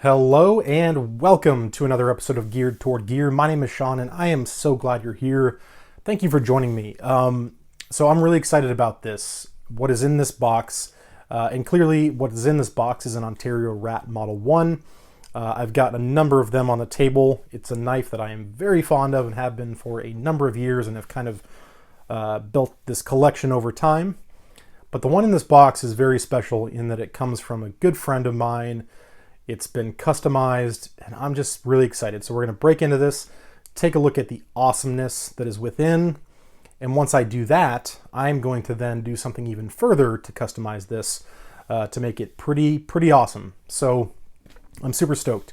Hello and welcome to another episode of Geared Toward Gear. My name is Sean and I am so glad you're here. Thank you for joining me. So I'm really excited about this. What is in this box, and clearly what is in this box is an Ontario RAT Model 1. I've got a number of them on the table. It's a knife that I am very fond of and have been for a number of years and have kind of built this collection over time. But the one in this box is very special in that it comes from a good friend of mine. It's been customized and I'm just really excited. So we're going to break into this, take a look at the awesomeness that is within. And once I do that, I'm going to then do something even further to customize this to make it pretty awesome. So I'm super stoked.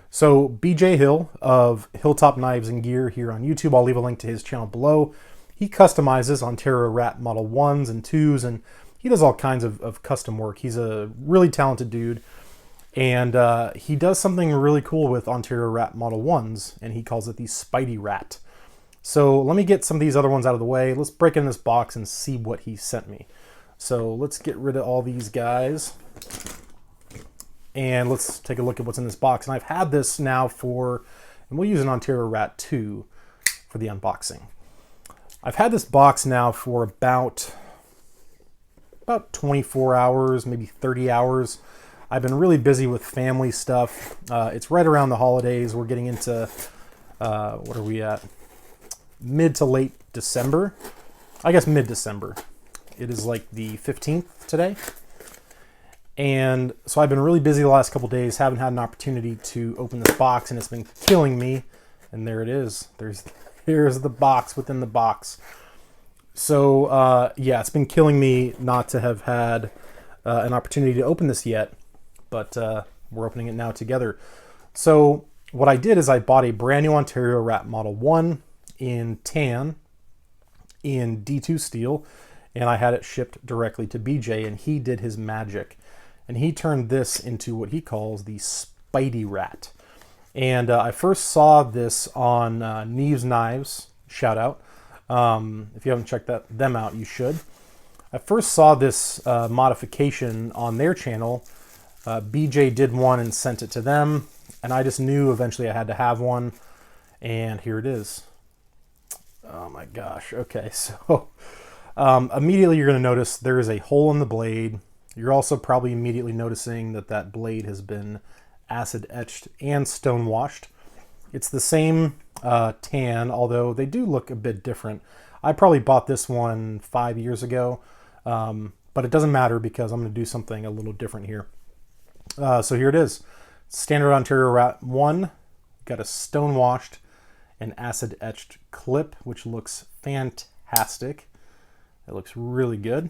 So BJ Hill of Hilltop Knives and Gear here on YouTube, I'll leave a link to his channel below. He customizes Ontario RAT Model 1s and 2s and he does all kinds of custom work. He's a really talented dude. And he does something really cool with Ontario RAT Model 1s, and he calls it the SpydieRat. So let me get some of these other ones out of the way. Let's break in this box and see what he sent me. So let's get rid of all these guys. And let's take a look at what's in this box. And I've had this now for, and we'll use an Ontario RAT 2 for the unboxing. I've had this box now for about 24 hours, maybe 30 hours. I've been really busy with family stuff. It's right around the holidays. We're getting into, what are we at? Mid to late December. I guess mid-December. It is like the 15th today. And so I've been really busy the last couple days. Haven't had an opportunity to open this box and it's been killing me. And there it is. Here's the box within the box. So yeah, it's been killing me not to have had an opportunity to open this yet. But we're opening it now together. So what I did is I bought a brand new Ontario RAT Model 1 in tan, in D2 steel, and I had it shipped directly to BJ, and he did his magic. And he turned this into what he calls the SpydieRat. And I first saw this on Neve's Knives, shout out. If you haven't checked them out, you should. I first saw this modification on their channel. BJ did one and sent it to them, and I just knew eventually I had to have one, and here it is. Oh my gosh. Okay, so immediately you're going to notice there is a hole in the blade. You're also probably immediately noticing that blade has been acid etched and stone washed. It's the same tan, although they do look a bit different. I probably bought this one 5 years ago, but it doesn't matter because I'm going to do something a little different here. So here it is. Standard Ontario RAT 1. Got a stone washed and acid etched clip, which looks fantastic. It looks really good.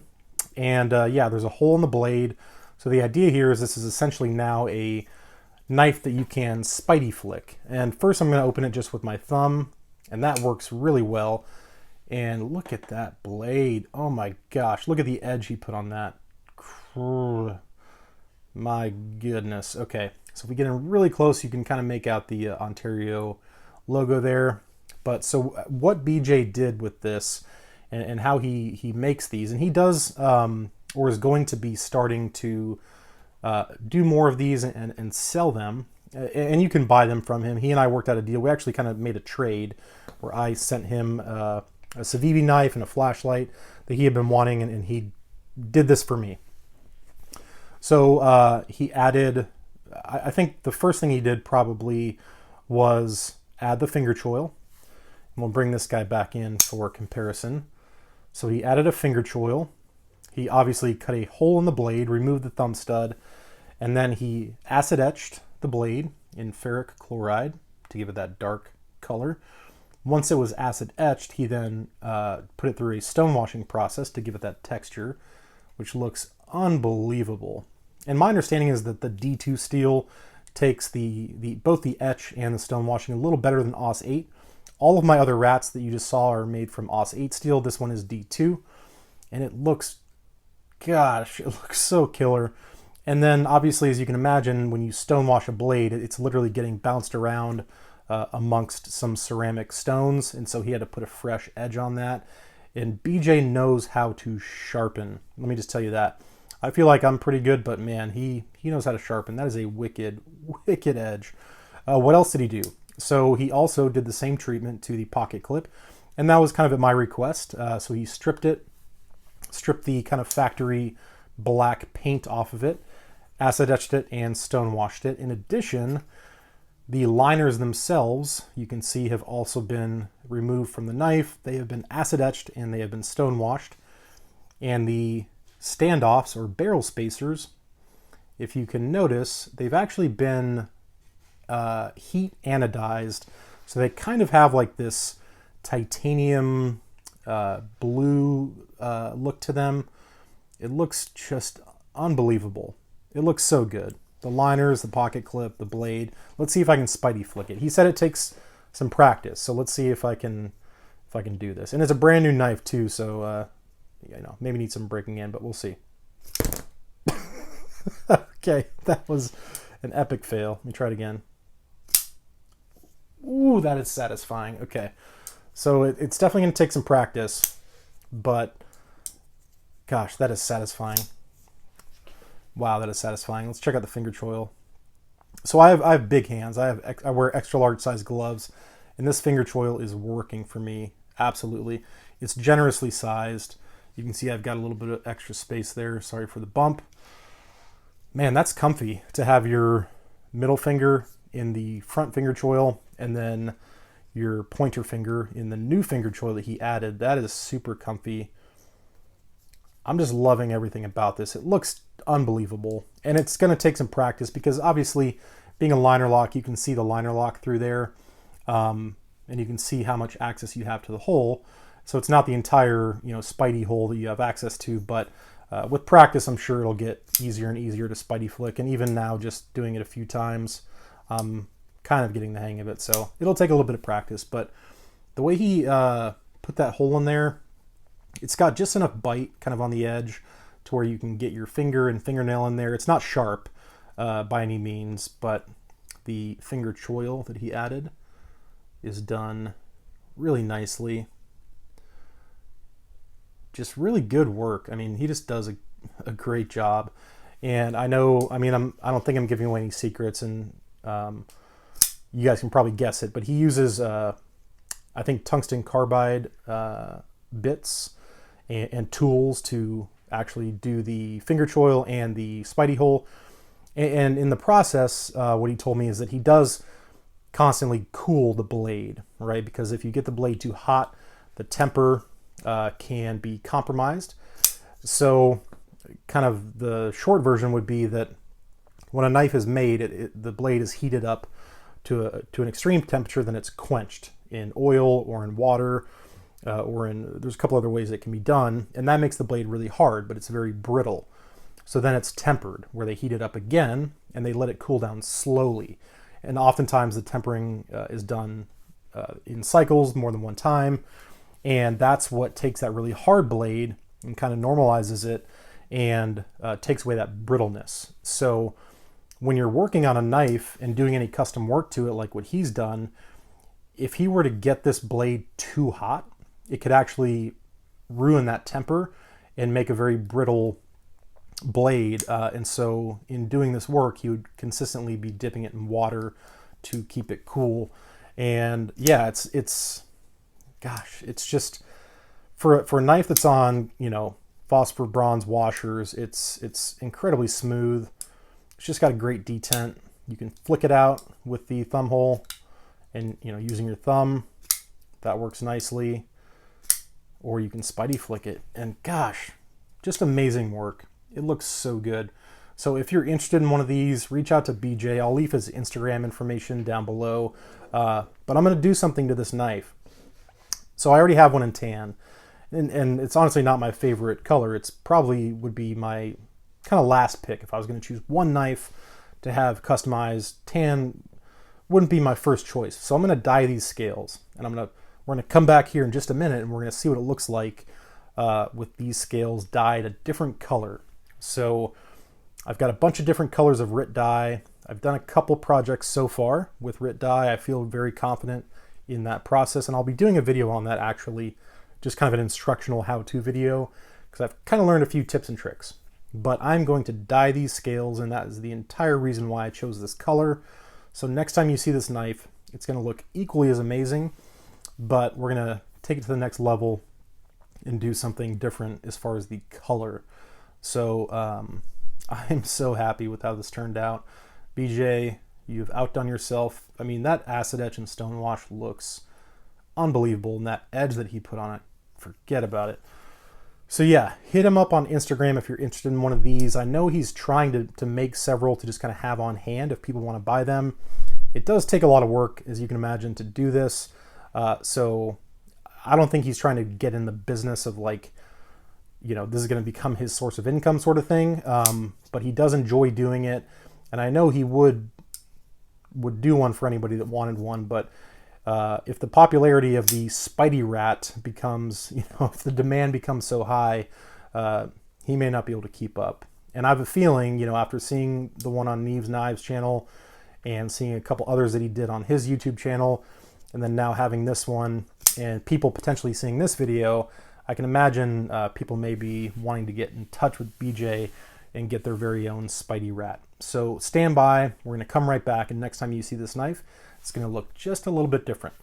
And yeah, there's a hole in the blade. So the idea here is this is essentially now a knife that you can spidey flick. And first I'm going to open it just with my thumb, and that works really well. And look at that blade. Oh my gosh, look at the edge he put on that. My goodness. Okay, so if we get in really close, you can kind of make out the Ontario logo there. But so what BJ did with this and how he makes these, and he does or is going to be starting to do more of these and sell them. And you can buy them from him. He and I worked out a deal. We actually kind of made a trade where I sent him a Civivi knife and a flashlight that he had been wanting, and he did this for me. So he added, I think the first thing he did probably was add the finger choil. And we'll bring this guy back in for comparison. So he added a finger choil. He obviously cut a hole in the blade, removed the thumb stud, and then he acid etched the blade in ferric chloride to give it that dark color. Once it was acid etched, he then put it through a stone washing process to give it that texture, which looks unbelievable. And my understanding is that the D2 steel takes both the etch and the stone washing a little better than AUS 8. All of my other rats that you just saw are made from AUS 8 steel. This one is D2, and it looks, gosh, it looks so killer. And then obviously, as you can imagine, when you stone wash a blade, it's literally getting bounced around amongst some ceramic stones, and so he had to put a fresh edge on that. And BJ knows how to sharpen. Let me just tell you that. I feel like I'm pretty good, but man, he knows how to sharpen. That is a wicked, wicked edge. What else did he do? So he also did the same treatment to the pocket clip, and that was kind of at my request. So he stripped the kind of factory black paint off of it, acid etched it, and stone washed it. In addition, the liners themselves, you can see, have also been removed from the knife. They have been acid etched and they have been stone washed. And the standoffs or barrel spacers, if you can notice, they've actually been heat anodized. So they kind of have like this titanium blue look to them. It looks just unbelievable. It looks so good. The liners, the pocket clip, the blade. Let's see if I can Spidey flick it. He said it takes some practice, so let's see if I can do this. And it's a brand new knife too, so maybe need some breaking in, but we'll see. Okay, that was an epic fail. Let me try it again. Ooh, that is satisfying. Okay, so it's definitely going to take some practice, but gosh, that is satisfying. Wow, that is satisfying. Let's check out the finger choil. So I have big hands. I wear extra large size gloves, and this finger choil is working for me. Absolutely. It's generously sized. You can see I've got a little bit of extra space there. Sorry for the bump. Man, that's comfy to have your middle finger in the front finger choil and then your pointer finger in the new finger choil that he added. That is super comfy. I'm just loving everything about this. It looks unbelievable, and it's going to take some practice because obviously being a liner lock, you can see the liner lock through there, and you can see how much access you have to the hole. So it's not the entire Spidey hole that you have access to, but with practice, I'm sure it'll get easier and easier to Spidey flick. And even now, just doing it a few times, I'm kind of getting the hang of it. So it'll take a little bit of practice, but the way he put that hole in there, it's got just enough bite kind of on the edge to where you can get your finger and fingernail in there. It's not sharp by any means, but the finger choil that he added is done really nicely. Just really good work. I mean, he just does a great job. And I know, I don't think I'm giving away any secrets, and you guys can probably guess it, but he uses, I think, tungsten carbide bits and tools to actually do the finger choil and the Spidey hole. And in the process, what he told me is that he does constantly cool the blade, right? Because if you get the blade too hot, the temper can be compromised. So kind of the short version would be that when a knife is made, the blade is heated up to an extreme temperature, then it's quenched in oil or in water, there's a couple other ways it can be done, and that makes the blade really hard, but it's very brittle. So then it's tempered, where they heat it up again and they let it cool down slowly. And oftentimes the tempering is done in cycles, more than one time, and that's what takes that really hard blade and kind of normalizes it and takes away that brittleness. So when you're working on a knife and doing any custom work to it, like what he's done, if he were to get this blade too hot, it could actually ruin that temper and make a very brittle blade. And so in doing this work, he would consistently be dipping it in water to keep it cool. And yeah, it's just for a knife that's on, phosphor bronze washers, it's incredibly smooth. It's just got a great detent. You can flick it out with the thumb hole and, using your thumb, that works nicely. Or you can Spidey flick it, and gosh, just amazing work. It looks so good. So if you're interested in one of these, reach out to BJ. I'll leave his Instagram information down below. But I'm going to do something to this knife. So I already have one in tan, and it's honestly not my favorite color. It's probably would be my kind of last pick if I was going to choose one knife to have customized. Tan wouldn't be my first choice. So I'm going to dye these scales, and we're going to come back here in just a minute, and we're going to see what it looks like with these scales dyed a different color. So I've got a bunch of different colors of RIT dye. I've done a couple projects so far with RIT dye. I feel very confident in that process, and I'll be doing a video on that, actually, just kind of an instructional how-to video, because I've kind of learned a few tips and tricks. but I'm going to dye these scales, and that is the entire reason why I chose this color. So next time you see this knife, it's going to look equally as amazing, but we're going to take it to the next level and do something different as far as the color. So I'm so happy with how this turned out. BJ, you've outdone yourself. I mean, that acid etch and stonewash looks unbelievable, and that edge that he put on it, forget about it. So yeah, hit him up on Instagram if you're interested in one of these. I know he's trying to make several to just kind of have on hand if people want to buy them. It does take a lot of work, as you can imagine, to do this. So I don't think he's trying to get in the business of like, you know, this is going to become his source of income sort of thing. But he does enjoy doing it. And I know he would do one for anybody that wanted one. But if the popularity of the SpydieRat becomes, you know, if the demand becomes so high, he may not be able to keep up. And I have a feeling, you know, after seeing the one on Neve's Knives channel and seeing a couple others that he did on his YouTube channel, and then now having this one and people potentially seeing this video, I can imagine people may be wanting to get in touch with BJ and get their very own SpydieRat. So stand by, we're gonna come right back, and next time you see this knife, it's gonna look just a little bit different.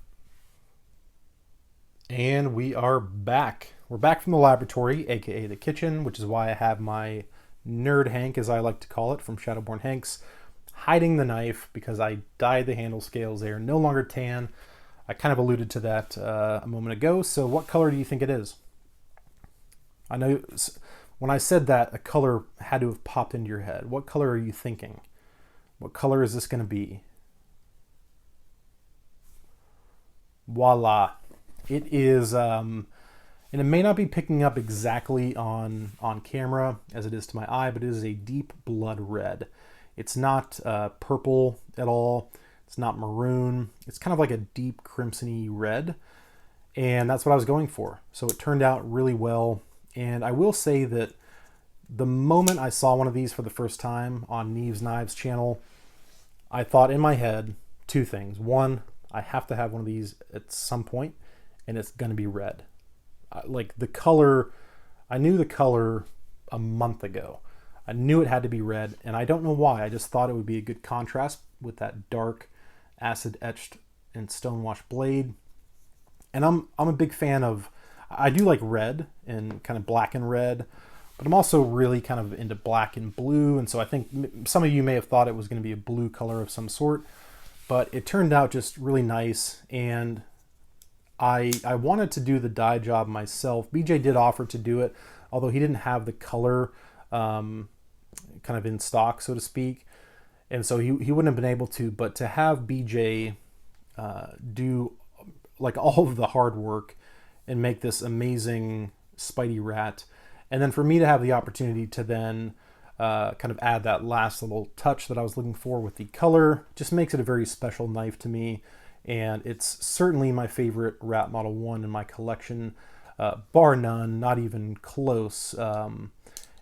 And we are back. We're back from the laboratory, AKA the kitchen, which is why I have my Nerd Hank, as I like to call it, from Shadowborn Hanks, hiding the knife because I dyed the handle scales. They are no longer tan. I kind of alluded to that a moment ago. So what color do you think it is? I know when I said that, a color had to have popped into your head. What color are you thinking? What color is this going to be? Voila. It is, and it may not be picking up exactly on camera as it is to my eye, but it is a deep blood red. It's not purple at all. It's not maroon. It's kind of like a deep crimson-y red. And that's what I was going for. So it turned out really well. And I will say that the moment I saw one of these for the first time on Neve's Knives channel, I thought in my head two things. One, I have to have one of these at some point, and it's going to be red. Like the color, I knew the color a month ago. I knew it had to be red, and I don't know why. I just thought it would be a good contrast with that dark acid etched and stonewash blade. And I'm a big fan of, I do like red and kind of black and red, but I'm also really kind of into black and blue. And so I think some of you may have thought it was going to be a blue color of some sort, but it turned out just really nice. And I wanted to do the dye job myself. BJ did offer to do it, although he didn't have the color kind of in stock, so to speak. And so he wouldn't have been able to, but to have BJ do like all of the hard work and make this amazing SpydieRat, and then for me to have the opportunity to then kind of add that last little touch that I was looking for with the color, just makes it a very special knife to me. And it's certainly my favorite Rat Model 1 in my collection, bar none, not even close.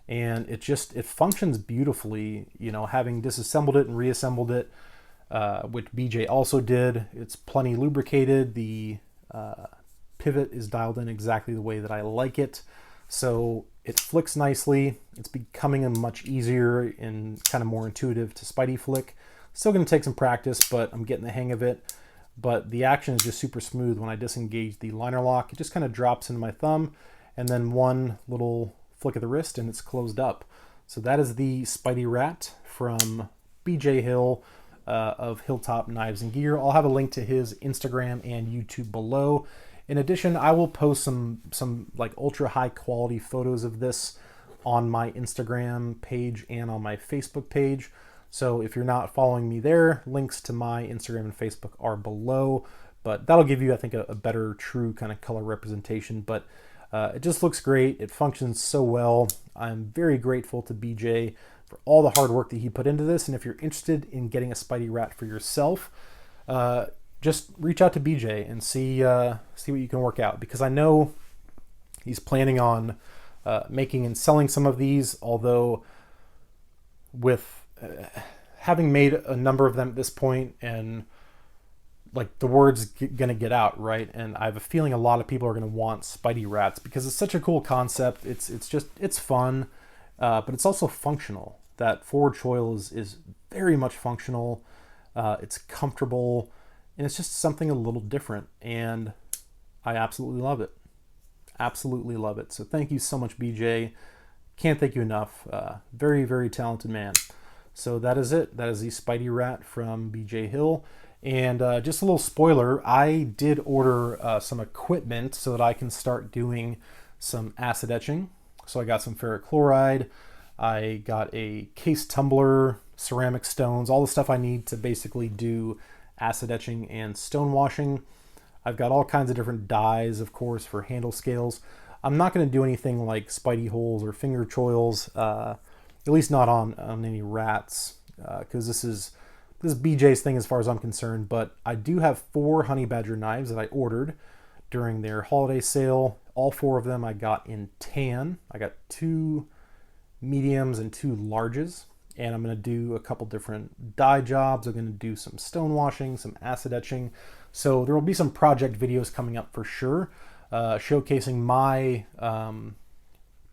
And it functions beautifully, you know, having disassembled it and reassembled it, which BJ also did. It's plenty lubricated. The pivot is dialed in exactly the way that I like it. So it flicks nicely. It's becoming a much easier and kind of more intuitive to Spydie flick. Still going to take some practice, but I'm getting the hang of it. But the action is just super smooth when I disengage the liner lock. It just kind of drops into my thumb, and then one little flick of the wrist and it's closed up. So that is the SpydieRat from BJ Hill of Hilltop Knives and Gear. I'll have a link to his Instagram and YouTube below. In addition, I will post some like ultra high quality photos of this on my Instagram page and on my Facebook page. So if you're not following me there, links to my Instagram and Facebook are below, but that'll give you, I think, a better true kind of color representation. But it just looks great. It functions so well. I'm very grateful to BJ for all the hard work that he put into this. And if you're interested in getting a SpydieRat for yourself, just reach out to BJ and see what you can work out, because I know he's planning on making and selling some of these, although with having made a number of them at this point, and like the word's gonna get out, right? And I have a feeling a lot of people are gonna want SpydieRats because it's such a cool concept. It's fun. but it's also functional. That forward choil is very much functional. It's comfortable, and it's just something a little different, and I absolutely love it. Absolutely love it. So thank you so much, BJ. Can't thank you enough. Very, very talented man. So that is it. That is the SpydieRat from BJ Hill. And just a little spoiler, I did order some equipment so that I can start doing some acid etching. So I got some ferric chloride, I got a case tumbler, ceramic stones, all the stuff I need to basically do acid etching and stone washing. I've got all kinds of different dyes, of course, for handle scales. I'm not going to do anything like spidey holes or finger choils, at least not on any rats, because this is BJ's thing as far as I'm concerned. But I do have 4 honey badger knives that I ordered during their holiday sale. All 4 of them I got in tan. I got 2 mediums and 2 larges, and I'm going to do a couple different dye jobs. I'm going to do some stone washing, some acid etching. So there will be some project videos coming up for sure, showcasing my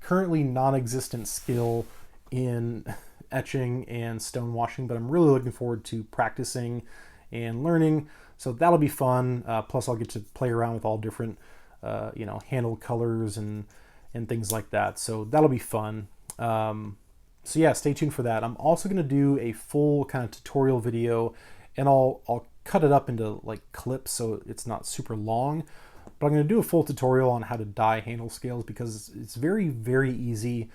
currently non-existent skill in etching and stone washing, but I'm really looking forward to practicing and learning. So that'll be fun. Plus I'll get to play around with all different handle colors and things like that. So that'll be fun. So yeah, stay tuned for that. I'm also going to do a full kind of tutorial video, and I'll cut it up into like clips so it's not super long. But I'm going to do a full tutorial on how to dye handle scales because it's very, very easy.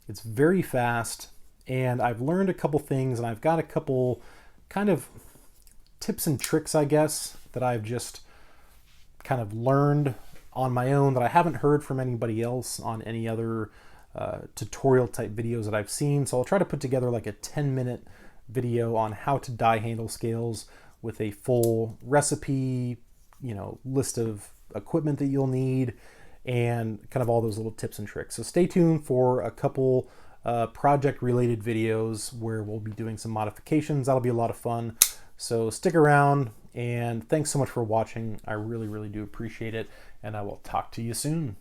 It's very fast, and I've learned a couple things, and I've got a couple kind of tips and tricks, I guess, that I've just kind of learned on my own that I haven't heard from anybody else on any other tutorial type videos that I've seen. So I'll try to put together like a 10-minute video on how to dye handle scales with a full recipe, list of equipment that you'll need, and kind of all those little tips and tricks. So stay tuned for a couple project related videos where we'll be doing some modifications. That'll be a lot of fun. So stick around, and thanks so much for watching. I really, really do appreciate it, and I will talk to you soon.